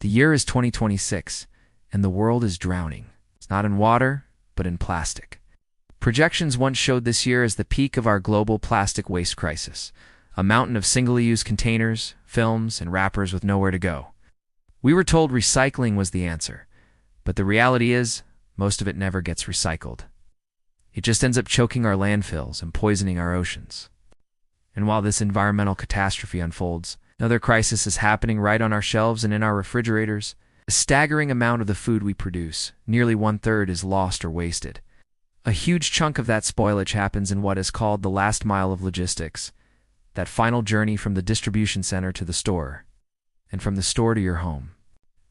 The year is 2026, and the world is drowning. It's not in water, but in plastic. Projections once showed this year as the peak of our global plastic waste crisis, a mountain of single-use containers, films, and wrappers with nowhere to go. We were told recycling was the answer, but the reality is, most of it never gets recycled. It just ends up choking our landfills and poisoning our oceans. And while this environmental catastrophe unfolds, another crisis is happening right on our shelves and in our refrigerators. A staggering amount of the food we produce, nearly 1/3, is lost or wasted. A huge chunk of that spoilage happens in what is called the last mile of logistics, that final journey from the distribution center to the store, and from the store to your home.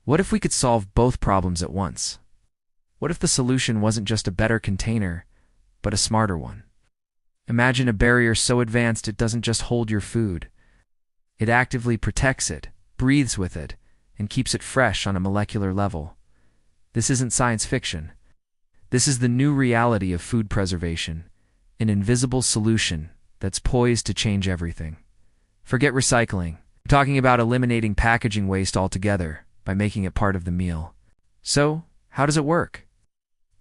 What if we could solve both problems at once? What if the solution wasn't just a better container, but a smarter one? Imagine a barrier so advanced it doesn't just hold your food. It actively protects it, breathes with it, and keeps it fresh on a molecular level. This isn't science fiction. This is the new reality of food preservation, an invisible solution that's poised to change everything. Forget recycling. I'm talking about eliminating packaging waste altogether by making it part of the meal. So, how does it work?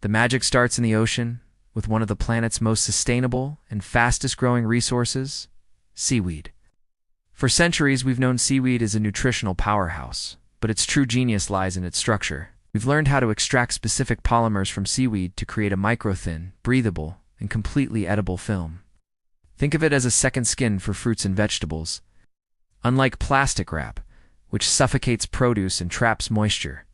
The magic starts in the ocean, with one of the planet's most sustainable and fastest-growing resources, seaweed. For centuries, we've known seaweed as a nutritional powerhouse, but its true genius lies in its structure. We've learned how to extract specific polymers from seaweed to create a micro-thin, breathable, and completely edible film. Think of it as a second skin for fruits and vegetables. Unlike plastic wrap, which suffocates produce and traps moisture,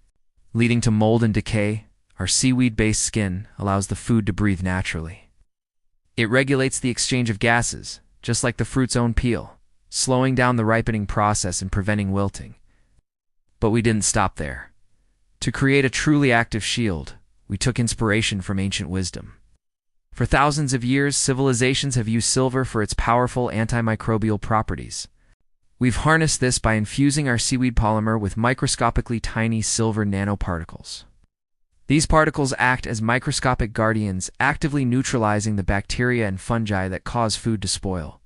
leading to mold and decay, our seaweed-based skin allows the food to breathe naturally. It regulates the exchange of gases, just like the fruit's own peel, slowing down the ripening process and preventing wilting. But we didn't stop there. To create a truly active shield, we took inspiration from ancient wisdom. For thousands of years, civilizations have used silver for its powerful antimicrobial properties. We've harnessed this by infusing our seaweed polymer with microscopically tiny silver nanoparticles. These particles act as microscopic guardians, actively neutralizing the bacteria and fungi that cause food to spoil.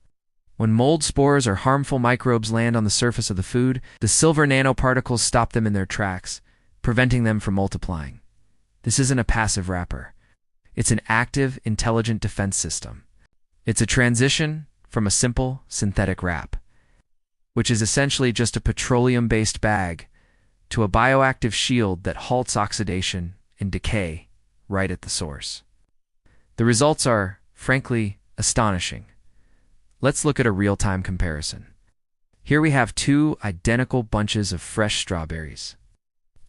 When mold spores or harmful microbes land on the surface of the food, the silver nanoparticles stop them in their tracks, preventing them from multiplying. This isn't a passive wrapper. It's an active, intelligent defense system. It's a transition from a simple, synthetic wrap, which is essentially just a petroleum-based bag, to a bioactive shield that halts oxidation and decay right at the source. The results are, frankly, astonishing. Let's look at a real-time comparison. Here we have two identical bunches of fresh strawberries.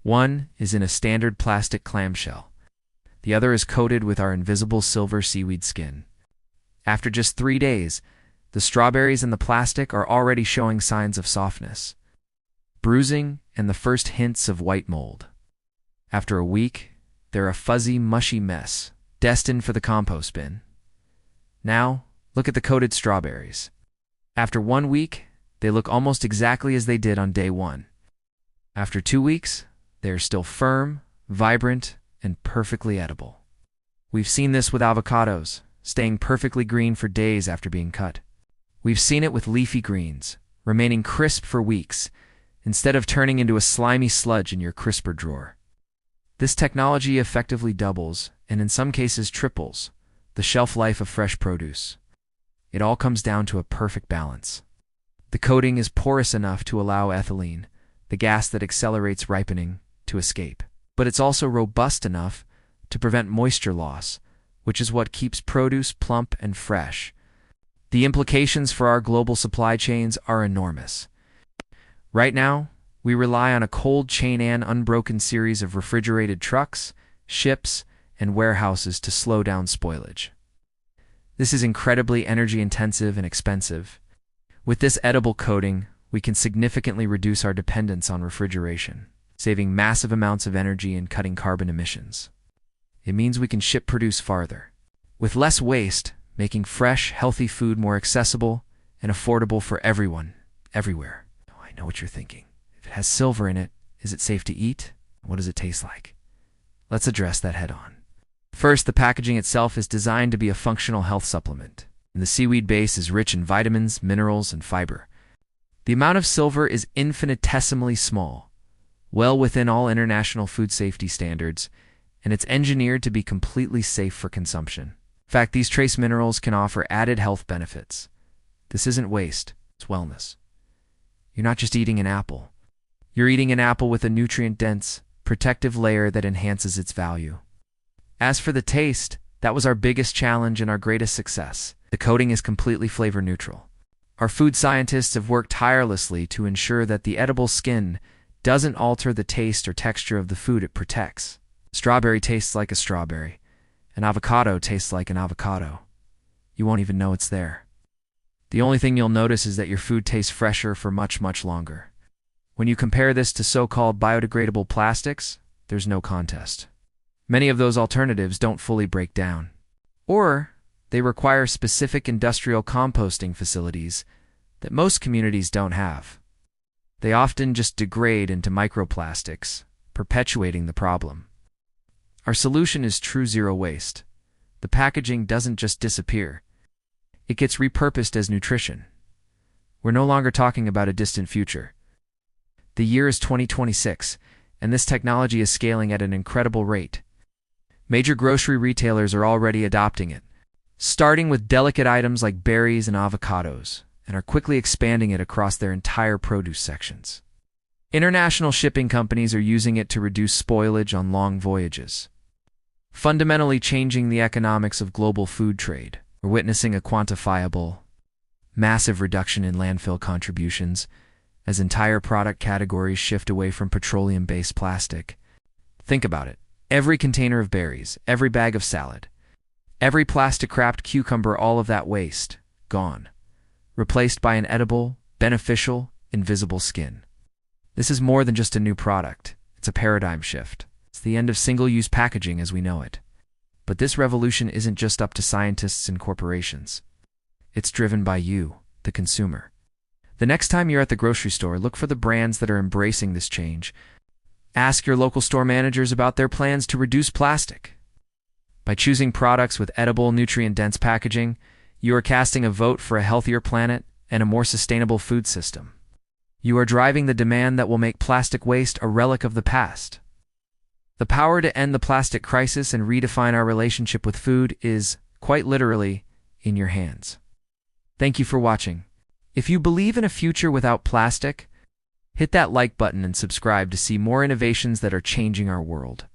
One is in a standard plastic clamshell. The other is coated with our invisible silver seaweed skin. After just 3 days, the strawberries in the plastic are already showing signs of softness, bruising, and the first hints of white mold. After a week, they're a fuzzy, mushy mess, destined for the compost bin. Now, look at the coated strawberries. After 1 week, they look almost exactly as they did on day 1. After 2 weeks, they are still firm, vibrant, and perfectly edible. We've seen this with avocados, staying perfectly green for days after being cut. We've seen it with leafy greens, remaining crisp for weeks, instead of turning into a slimy sludge in your crisper drawer. This technology effectively doubles, and in some cases triples, the shelf life of fresh produce. It all comes down to a perfect balance. The coating is porous enough to allow ethylene, the gas that accelerates ripening, to escape. But it's also robust enough to prevent moisture loss, which is what keeps produce plump and fresh. The implications for our global supply chains are enormous. Right now, we rely on a cold chain and unbroken series of refrigerated trucks, ships, and warehouses to slow down spoilage. This is incredibly energy-intensive and expensive. With this edible coating, we can significantly reduce our dependence on refrigeration, saving massive amounts of energy and cutting carbon emissions. It means we can ship produce farther, with less waste, making fresh, healthy food more accessible and affordable for everyone, everywhere. Oh, I know what you're thinking. If it has silver in it, is it safe to eat? What does it taste like? Let's address that head-on. First, the packaging itself is designed to be a functional health supplement, and the seaweed base is rich in vitamins, minerals, and fiber. The amount of silver is infinitesimally small, well within all international food safety standards, and it's engineered to be completely safe for consumption. In fact, these trace minerals can offer added health benefits. This isn't waste, it's wellness. You're not just eating an apple. You're eating an apple with a nutrient-dense, protective layer that enhances its value. As for the taste, that was our biggest challenge and our greatest success. The coating is completely flavor neutral. Our food scientists have worked tirelessly to ensure that the edible skin doesn't alter the taste or texture of the food it protects. Strawberry tastes like a strawberry. An avocado tastes like an avocado. You won't even know it's there. The only thing you'll notice is that your food tastes fresher for much, much longer. When you compare this to so-called biodegradable plastics, there's no contest. Many of those alternatives don't fully break down, or they require specific industrial composting facilities that most communities don't have. They often just degrade into microplastics, perpetuating the problem. Our solution is true zero waste. The packaging doesn't just disappear. It gets repurposed as nutrition. We're no longer talking about a distant future. The year is 2026, and this technology is scaling at an incredible rate. Major grocery retailers are already adopting it, starting with delicate items like berries and avocados, and are quickly expanding it across their entire produce sections. International shipping companies are using it to reduce spoilage on long voyages, fundamentally changing the economics of global food trade. We're witnessing a quantifiable, massive reduction in landfill contributions as entire product categories shift away from petroleum-based plastic. Think about it. Every container of berries, every bag of salad, every plastic-wrapped cucumber, all of that waste, gone. Replaced by an edible, beneficial, invisible skin. This is more than just a new product. It's a paradigm shift. It's the end of single-use packaging as we know it. But this revolution isn't just up to scientists and corporations. It's driven by you, the consumer. The next time you're at the grocery store, look for the brands that are embracing this change. Ask your local store managers about their plans to reduce plastic. By choosing products with edible, nutrient-dense packaging, you are casting a vote for a healthier planet and a more sustainable food system. You are driving the demand that will make plastic waste a relic of the past. The power to end the plastic crisis and redefine our relationship with food is, quite literally, in your hands. Thank you for watching. If you believe in a future without plastic, hit that like button and subscribe to see more innovations that are changing our world.